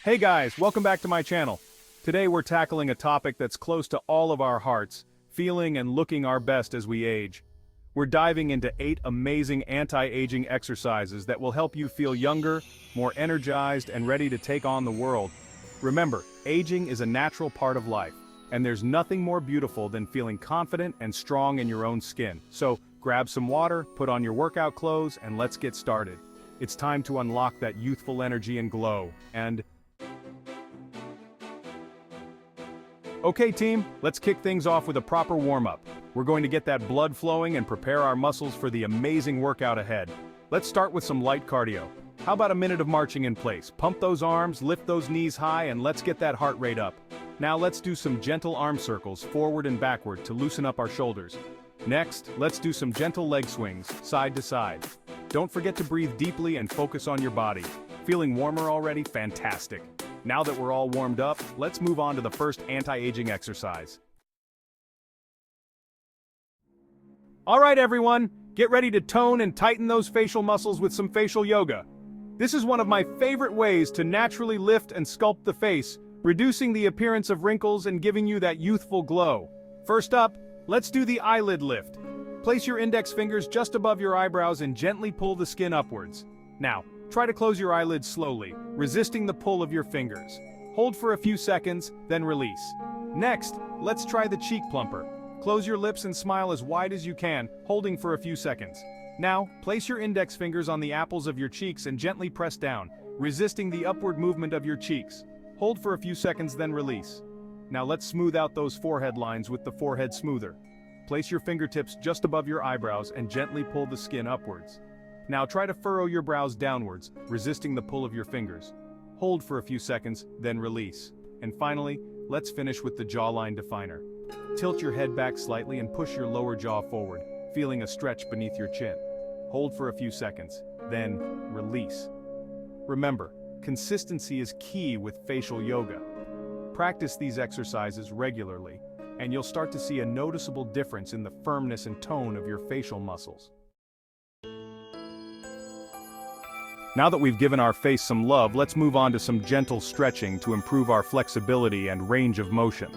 Hey guys, welcome back to my channel. Today we're tackling a topic that's close to all of our hearts, feeling and looking our best as we age. We're diving into 8 amazing anti-aging exercises that will help you feel younger, more energized, and ready to take on the world. Remember, aging is a natural part of life, and there's nothing more beautiful than feeling confident and strong in your own skin. So, grab some water, put on your workout clothes, and let's get started. It's time to unlock that youthful energy and glow, Okay team, let's kick things off with a proper warm-up. We're going to get that blood flowing and prepare our muscles for the amazing workout ahead. Let's start with some light cardio. How about a minute of marching in place? Pump those arms, lift those knees high, and let's get that heart rate up. Now let's do some gentle arm circles forward and backward to loosen up our shoulders. Next, let's do some gentle leg swings, side to side. Don't forget to breathe deeply and focus on your body. Feeling warmer already? Fantastic. Now that we're all warmed up, let's move on to the first anti-aging exercise. Alright everyone, get ready to tone and tighten those facial muscles with some facial yoga. This is one of my favorite ways to naturally lift and sculpt the face, reducing the appearance of wrinkles and giving you that youthful glow. First up, let's do the eyelid lift. Place your index fingers just above your eyebrows and gently pull the skin upwards. Now, try to close your eyelids slowly, resisting the pull of your fingers. Hold for a few seconds, then release. Next, let's try the cheek plumper. Close your lips and smile as wide as you can, holding for a few seconds. Now, place your index fingers on the apples of your cheeks and gently press down, resisting the upward movement of your cheeks. Hold for a few seconds, then release. Now let's smooth out those forehead lines with the forehead smoother. Place your fingertips just above your eyebrows and gently pull the skin upwards. Now try to furrow your brows downwards, resisting the pull of your fingers. Hold for a few seconds, then release. And finally, let's finish with the jawline definer. Tilt your head back slightly and push your lower jaw forward, feeling a stretch beneath your chin. Hold for a few seconds, then release. Remember, consistency is key with facial yoga. Practice these exercises regularly, and you'll start to see a noticeable difference in the firmness and tone of your facial muscles. Now that we've given our face some love, let's move on to some gentle stretching to improve our flexibility and range of motion.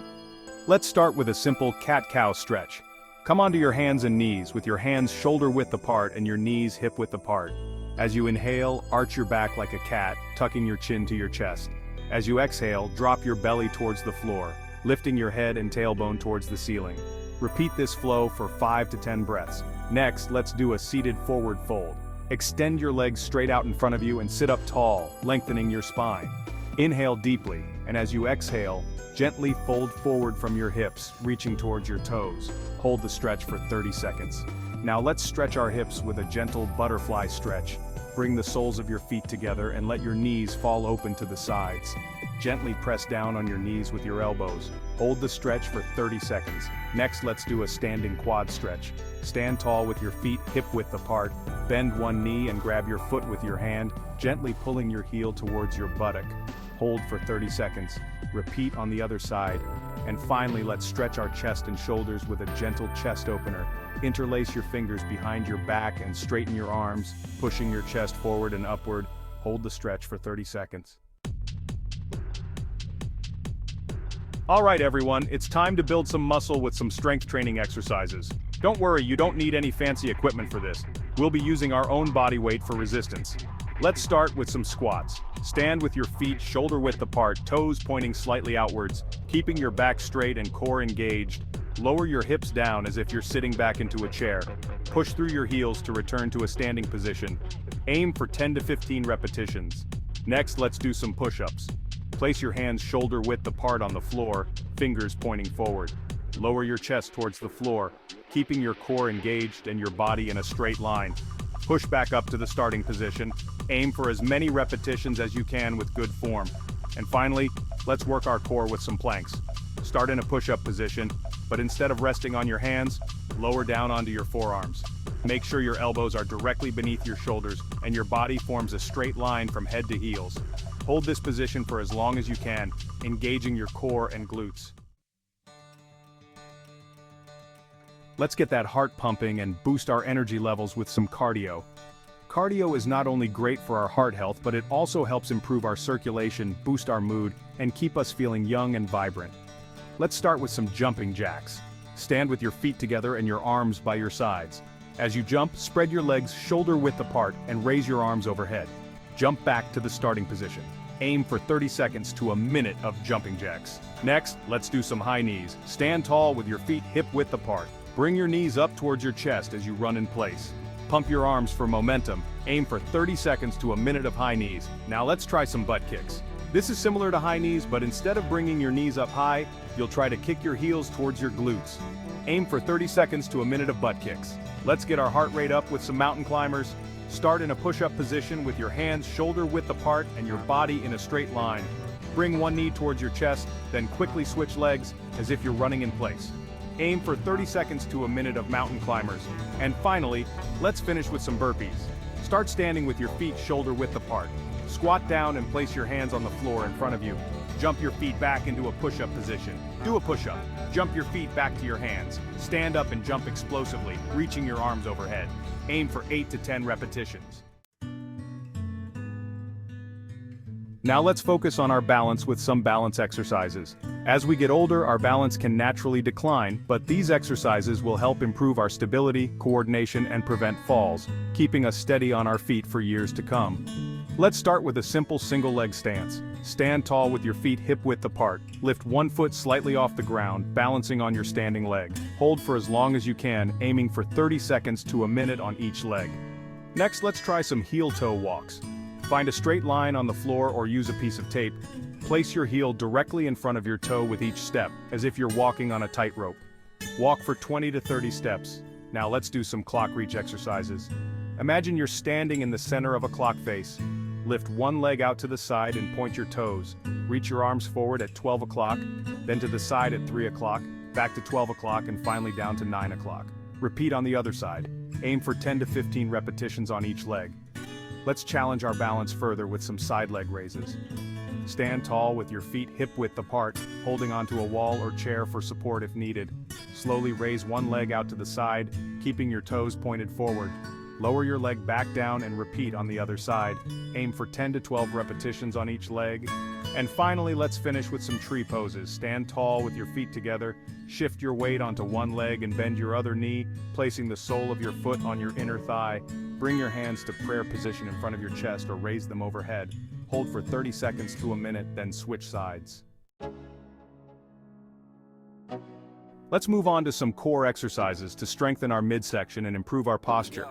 Let's start with a simple cat-cow stretch. Come onto your hands and knees with your hands shoulder-width apart and your knees hip-width apart. As you inhale, arch your back like a cat, tucking your chin to your chest. As you exhale, drop your belly towards the floor, lifting your head and tailbone towards the ceiling. Repeat this flow for 5 to 10 breaths. Next, let's do a seated forward fold. Extend your legs straight out in front of you and sit up tall, lengthening your spine. Inhale deeply, and as you exhale, gently fold forward from your hips, reaching towards your toes. Hold the stretch for 30 seconds. Now let's stretch our hips with a gentle butterfly stretch. Bring the soles of your feet together and let your knees fall open to the sides. Gently press down on your knees with your elbows. Hold the stretch for 30 seconds. Next, let's do a standing quad stretch. Stand tall with your feet hip-width apart. Bend one knee and grab your foot with your hand, gently pulling your heel towards your buttock. Hold for 30 seconds. Repeat on the other side. And finally, let's stretch our chest and shoulders with a gentle chest opener. Interlace your fingers behind your back and straighten your arms, pushing your chest forward and upward. Hold the stretch for 30 seconds. Alright everyone, it's time to build some muscle with some strength training exercises. Don't worry, you don't need any fancy equipment for this. We'll be using our own body weight for resistance. Let's start with some squats. Stand with your feet shoulder-width apart, toes pointing slightly outwards, keeping your back straight and core engaged. Lower your hips down as if you're sitting back into a chair. Push through your heels to return to a standing position. Aim for 10 to 15 repetitions. Next, let's do some push-ups. Place your hands shoulder-width apart on the floor, fingers pointing forward. Lower your chest towards the floor, keeping your core engaged and your body in a straight line. Push back up to the starting position. Aim for as many repetitions as you can with good form. And finally, let's work our core with some planks. Start in a push-up position, but instead of resting on your hands, lower down onto your forearms. Make sure your elbows are directly beneath your shoulders and your body forms a straight line from head to heels. Hold this position for as long as you can, engaging your core and glutes. Let's get that heart pumping and boost our energy levels with some cardio. Cardio is not only great for our heart health, but it also helps improve our circulation, boost our mood, and keep us feeling young and vibrant. Let's start with some jumping jacks. Stand with your feet together and your arms by your sides. As you jump, spread your legs shoulder width apart and raise your arms overhead. Jump back to the starting position. Aim for 30 seconds to a minute of jumping jacks. Next, let's do some high knees. Stand tall with your feet hip width apart. Bring your knees up towards your chest as you run in place. Pump your arms for momentum. Aim for 30 seconds to a minute of high knees. Now let's try some butt kicks. This is similar to high knees, but instead of bringing your knees up high, you'll try to kick your heels towards your glutes. Aim for 30 seconds to a minute of butt kicks. Let's get our heart rate up with some mountain climbers. Start in a push-up position with your hands shoulder width apart and your body in a straight line. Bring one knee towards your chest, then quickly switch legs as if you're running in place. Aim for 30 seconds to a minute of mountain climbers. And finally, let's finish with some burpees. Start standing with your feet shoulder width apart. Squat down and place your hands on the floor in front of you. Jump your feet back into a push-up position. Do a push-up. Jump your feet back to your hands. Stand up and jump explosively, reaching your arms overhead. Aim for 8 to 10 repetitions. Now let's focus on our balance with some balance exercises. As we get older, our balance can naturally decline, but these exercises will help improve our stability, coordination, and prevent falls, keeping us steady on our feet for years to come. Let's start with a simple single leg stance. Stand tall with your feet hip width apart. Lift one foot slightly off the ground, balancing on your standing leg. Hold for as long as you can, aiming for 30 seconds to a minute on each leg. Next, let's try some heel-toe walks. Find a straight line on the floor or use a piece of tape. Place your heel directly in front of your toe with each step, as if you're walking on a tightrope. Walk for 20 to 30 steps. Now let's do some clock reach exercises. Imagine you're standing in the center of a clock face. Lift one leg out to the side and point your toes. Reach your arms forward at 12 o'clock, then to the side at 3 o'clock, back to 12 o'clock and finally down to 9 o'clock. Repeat on the other side. Aim for 10 to 15 repetitions on each leg. Let's challenge our balance further with some side leg raises. Stand tall with your feet hip width apart, holding onto a wall or chair for support if needed. Slowly raise one leg out to the side, keeping your toes pointed forward. Lower your leg back down and repeat on the other side. Aim for 10 to 12 repetitions on each leg. And finally, let's finish with some tree poses. Stand tall with your feet together, shift your weight onto one leg and bend your other knee, placing the sole of your foot on your inner thigh. Bring your hands to prayer position in front of your chest or raise them overhead. Hold for 30 seconds to a minute, then switch sides. Let's move on to some core exercises to strengthen our midsection and improve our posture.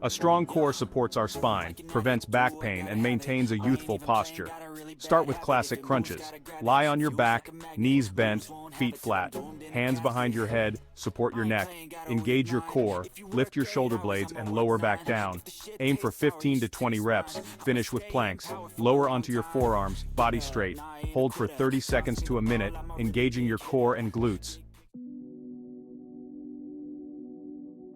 A strong core supports our spine, prevents back pain, and maintains a youthful posture. Start with classic crunches. Lie on your back, knees bent, feet flat. Hands behind your head, support your neck. Engage your core, lift your shoulder blades and lower back down. Aim for 15 to 20 reps. Finish with planks. Lower onto your forearms, body straight. Hold for 30 seconds to a minute, engaging your core and glutes.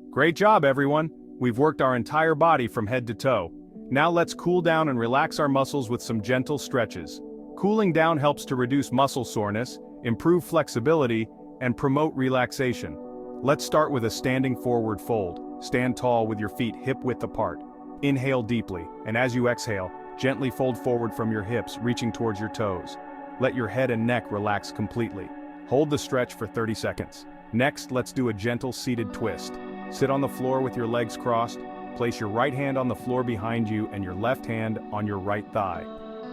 Great job, everyone! We've worked our entire body from head to toe. Now let's cool down and relax our muscles with some gentle stretches. Cooling down helps to reduce muscle soreness, improve flexibility, and promote relaxation. Let's start with a standing forward fold. Stand tall with your feet hip width apart. Inhale deeply, and as you exhale, gently fold forward from your hips, reaching towards your toes. Let your head and neck relax completely. Hold the stretch for 30 seconds. Next, let's do a gentle seated twist. Sit on the floor with your legs crossed. Place your right hand on the floor behind you and your left hand on your right thigh.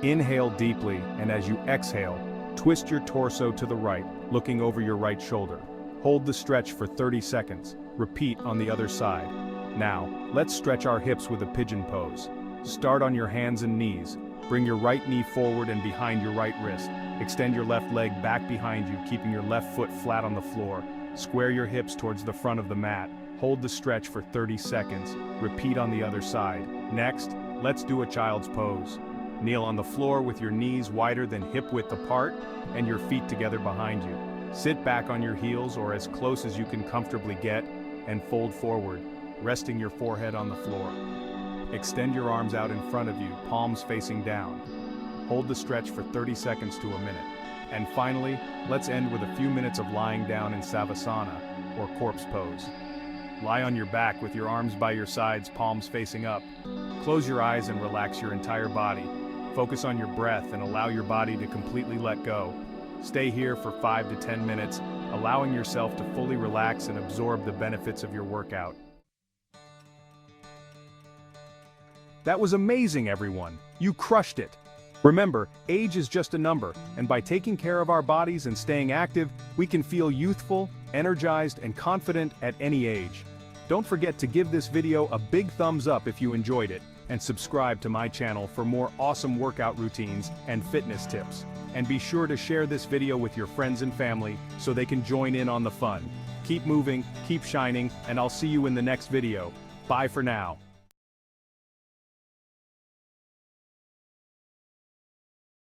Inhale deeply, and as you exhale, twist your torso to the right, looking over your right shoulder. Hold the stretch for 30 seconds. Repeat on the other side. Now, let's stretch our hips with a pigeon pose. Start on your hands and knees. Bring your right knee forward and behind your right wrist. Extend your left leg back behind you, keeping your left foot flat on the floor. Square your hips towards the front of the mat. Hold the stretch for 30 seconds. Repeat on the other side. Next, let's do a child's pose. Kneel on the floor with your knees wider than hip width apart and your feet together behind you. Sit back on your heels or as close as you can comfortably get and fold forward, resting your forehead on the floor. Extend your arms out in front of you, palms facing down. Hold the stretch for 30 seconds to a minute. And finally, let's end with a few minutes of lying down in Savasana, or corpse pose. Lie on your back with your arms by your sides, palms facing up. Close your eyes and relax your entire body. Focus on your breath and allow your body to completely let go. Stay here for 5 to 10 minutes, allowing yourself to fully relax and absorb the benefits of your workout. That was amazing, everyone. You crushed it. Remember, age is just a number, and by taking care of our bodies and staying active, we can feel youthful, energized, and confident at any age. Don't forget to give this video a big thumbs up if you enjoyed it, and subscribe to my channel for more awesome workout routines and fitness tips. And be sure to share this video with your friends and family so they can join in on the fun. Keep moving, keep shining, and I'll see you in the next video. Bye for now.